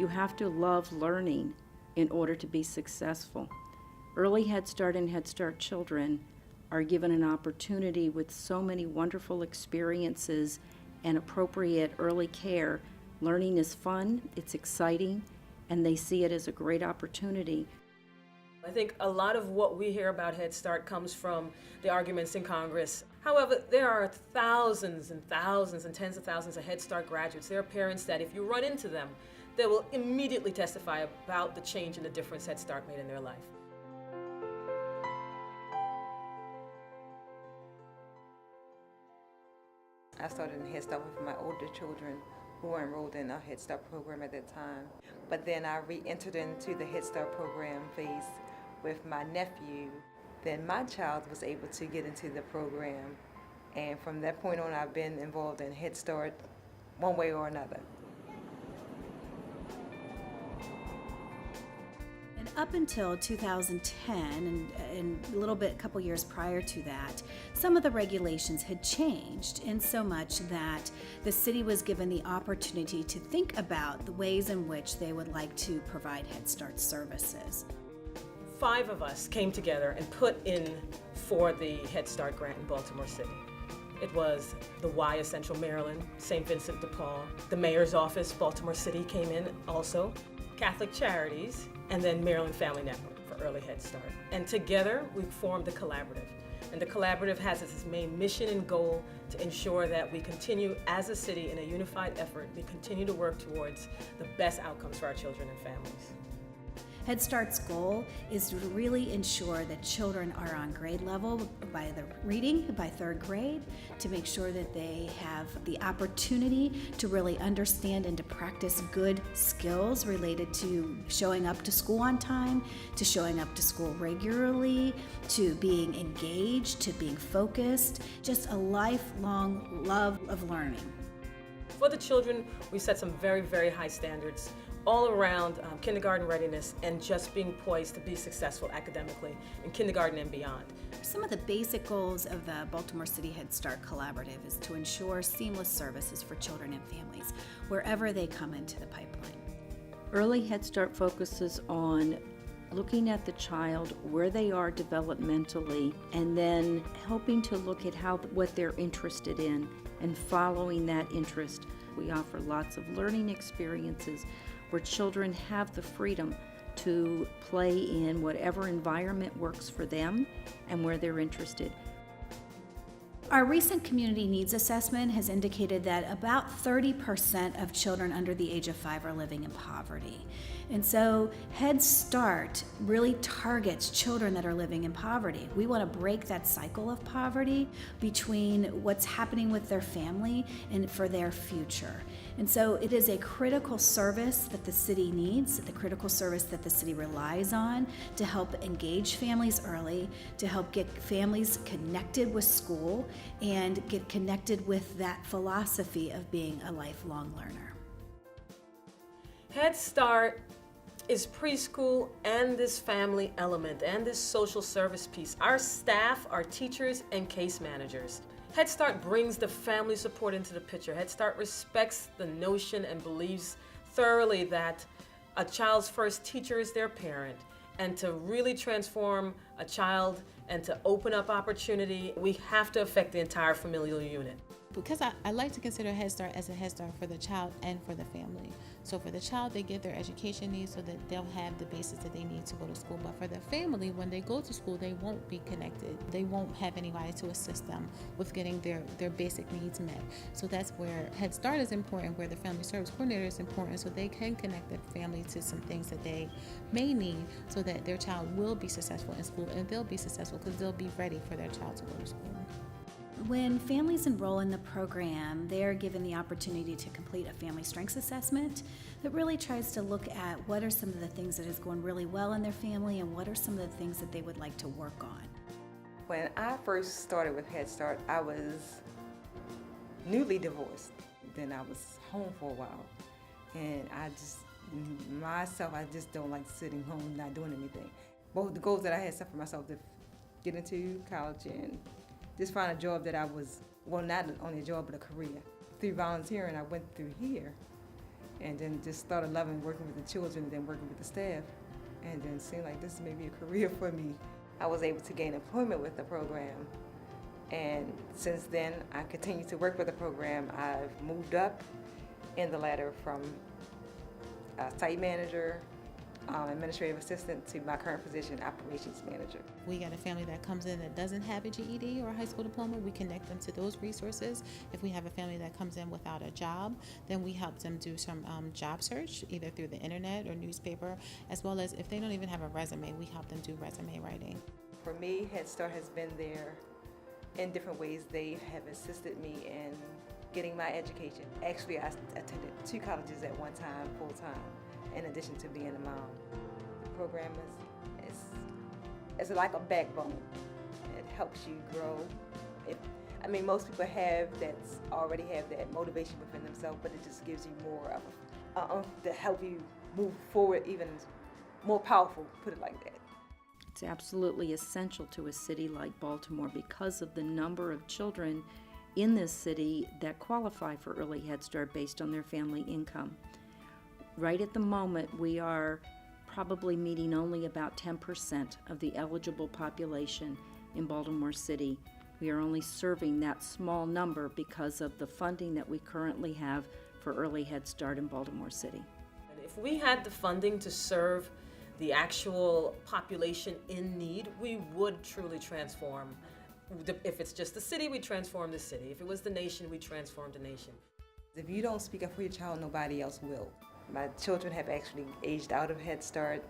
You have to love learning in order to be successful. Early Head Start and Head Start children are given an opportunity with so many wonderful experiences and appropriate early care. Learning is fun, it's exciting, and they see it as a great opportunity. I think a lot of what we hear about Head Start comes from the arguments in Congress. However, there are thousands and thousands and tens of thousands of Head Start graduates. There are parents that if you run into them, they will immediately testify about the change and the difference Head Start made in their life. I started in Head Start with my older children who were enrolled in a Head Start program at that time. But then I re-entered into the Head Start program phase with my nephew. Then my child was able to get into the program. And from that point on, I've been involved in Head Start one way or another. And up until 2010, and a little bit, a couple years prior to that, some of the regulations had changed in so much that the city was given the opportunity to think about the ways in which they would like to provide Head Start services. 5 of us came together and put in for the Head Start grant in Baltimore City. It was the Y of Central Maryland, St. Vincent de Paul, the mayor's office, Baltimore City came in also, Catholic Charities, and then Maryland Family Network for Early Head Start. And together we formed the collaborative. And the collaborative has its main mission and goal to ensure that we continue as a city in a unified effort, we continue to work towards the best outcomes for our children and families. Head Start's goal is to really ensure that children are on grade level by the reading by 3rd grade, to make sure that they have the opportunity to really understand and to practice good skills related to showing up to school on time, to showing up to school regularly, to being engaged, to being focused, just a lifelong love of learning. For the children, we set some very, very high standards all around kindergarten readiness and just being poised to be successful academically in kindergarten and beyond. Some of the basic goals of the Baltimore City Head Start Collaborative is to ensure seamless services for children and families wherever they come into the pipeline. Early Head Start focuses on looking at the child where they are developmentally and then helping to look at what they're interested in and following that interest. We offer lots of learning experiences where children have the freedom to play in whatever environment works for them and where they're interested. Our recent community needs assessment has indicated that about 30% of children under the age of 5 are living in poverty. And so Head Start really targets children that are living in poverty. We want to break that cycle of poverty between what's happening with their family and for their future. And so it is a critical service that the city needs, the critical service that the city relies on to help engage families early, to help get families connected with school and get connected with that philosophy of being a lifelong learner. Head Start is preschool and this family element and this social service piece. Our staff, our teachers, and case managers. Head Start brings the family support into the picture. Head Start respects the notion and believes thoroughly that a child's first teacher is their parent. And to really transform a child and to open up opportunity, we have to affect the entire familial unit. Because I like to consider Head Start as a Head Start for the child and for the family. So for the child, they get their education needs so that they'll have the basis that they need to go to school. But for the family, when they go to school, they won't be connected. They won't have anybody to assist them with getting their basic needs met. So that's where Head Start is important, where the family service coordinator is important, so they can connect the family to some things that they may need so that their child will be successful in school, and they'll be successful because they'll be ready for their child to go to school. When families enroll in the program, they are given the opportunity to complete a family strengths assessment that really tries to look at what are some of the things that is going really well in their family and what are some of the things that they would like to work on. When I first started with Head Start, I was newly divorced. Then I was home for a while. And I just don't like sitting home not doing anything. Both the goals that I had set for myself to get into college and just find a job that I was, well, not only a job, but a career. Through volunteering, I went through here. and then just started loving working with the children and then working with the staff, and then seemed like this may be a career for me. I was able to gain employment with the program, and since then I continue to work with the program. I've moved up in the ladder from site manager, administrative assistant to my current position, operations manager. We got a family that comes in that doesn't have a GED or a high school diploma, we connect them to those resources. If we have a family that comes in without a job, then we help them do some job search, either through the internet or newspaper, as well as if they don't even have a resume, we help them do resume writing. For me, Head Start has been there in different ways. They have assisted me in getting my education. Actually, I attended 2 colleges at one time, full time, in addition to being a mom. The program is like a backbone. It helps you grow. Most people already have that motivation within themselves, but it just gives you more of to help you move forward, even more powerful, put it like that. It's absolutely essential to a city like Baltimore because of the number of children in this city that qualify for early Head Start based on their family income. Right at the moment, we are probably meeting only about 10% of the eligible population in Baltimore City. We are only serving that small number because of the funding that we currently have for early Head Start in Baltimore City. If we had the funding to serve the actual population in need, we would truly transform. If it's just the city, we transform the city. If it was the nation, we transform the nation. If you don't speak up for your child, nobody else will. My children have actually aged out of Head Start.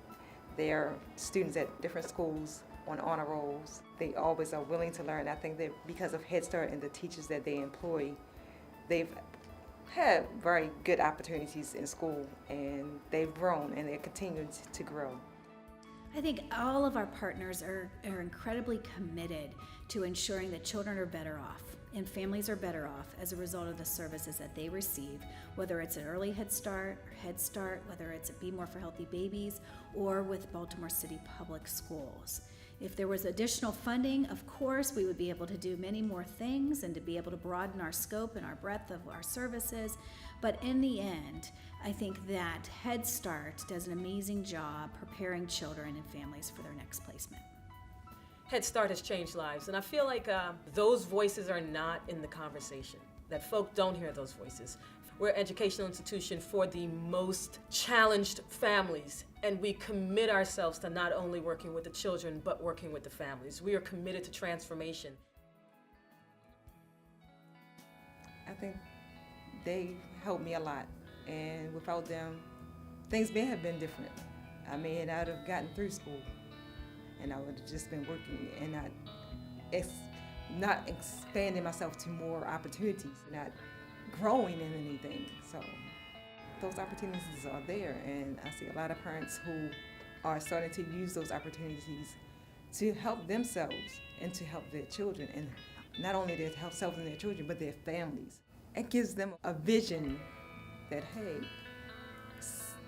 They're students at different schools on honor rolls. They always are willing to learn. I think that because of Head Start and the teachers that they employ, they've had very good opportunities in school, and they've grown and they're continuing to grow. I think all of our partners are incredibly committed to ensuring that children are better off and families are better off as a result of the services that they receive, whether it's an early Head Start or Head Start, whether it's a Be More for Healthy Babies, or with Baltimore City Public Schools. If there was additional funding, of course, we would be able to do many more things and to be able to broaden our scope and our breadth of our services. But in the end, I think that Head Start does an amazing job preparing children and families for their next placement. Head Start has changed lives, and I feel like those voices are not in the conversation, that folk don't hear those voices. We're an educational institution for the most challenged families, and we commit ourselves to not only working with the children, but working with the families. We are committed to transformation. I think they helped me a lot, and without them, things may have been different. I may not have gotten through school, and I would have just been working and not expanding myself to more opportunities, not growing in anything. So those opportunities are there, and I see a lot of parents who are starting to use those opportunities to help themselves and to help their children, and not only their themselves and their children, but their families. It gives them a vision that, hey,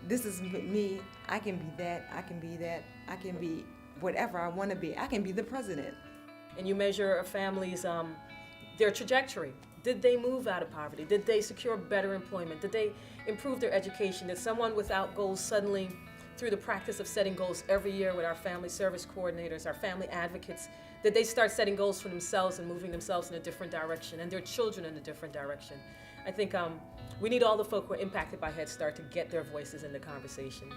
this is me, I can be that, I can be that, I can be whatever I want to be, I can be the president. And you measure a family's, their trajectory. Did they move out of poverty? Did they secure better employment? Did they improve their education? Did someone without goals suddenly, through the practice of setting goals every year with our family service coordinators, our family advocates, did they start setting goals for themselves and moving themselves in a different direction and their children in a different direction? I think we need all the folk who are impacted by Head Start to get their voices in the conversation.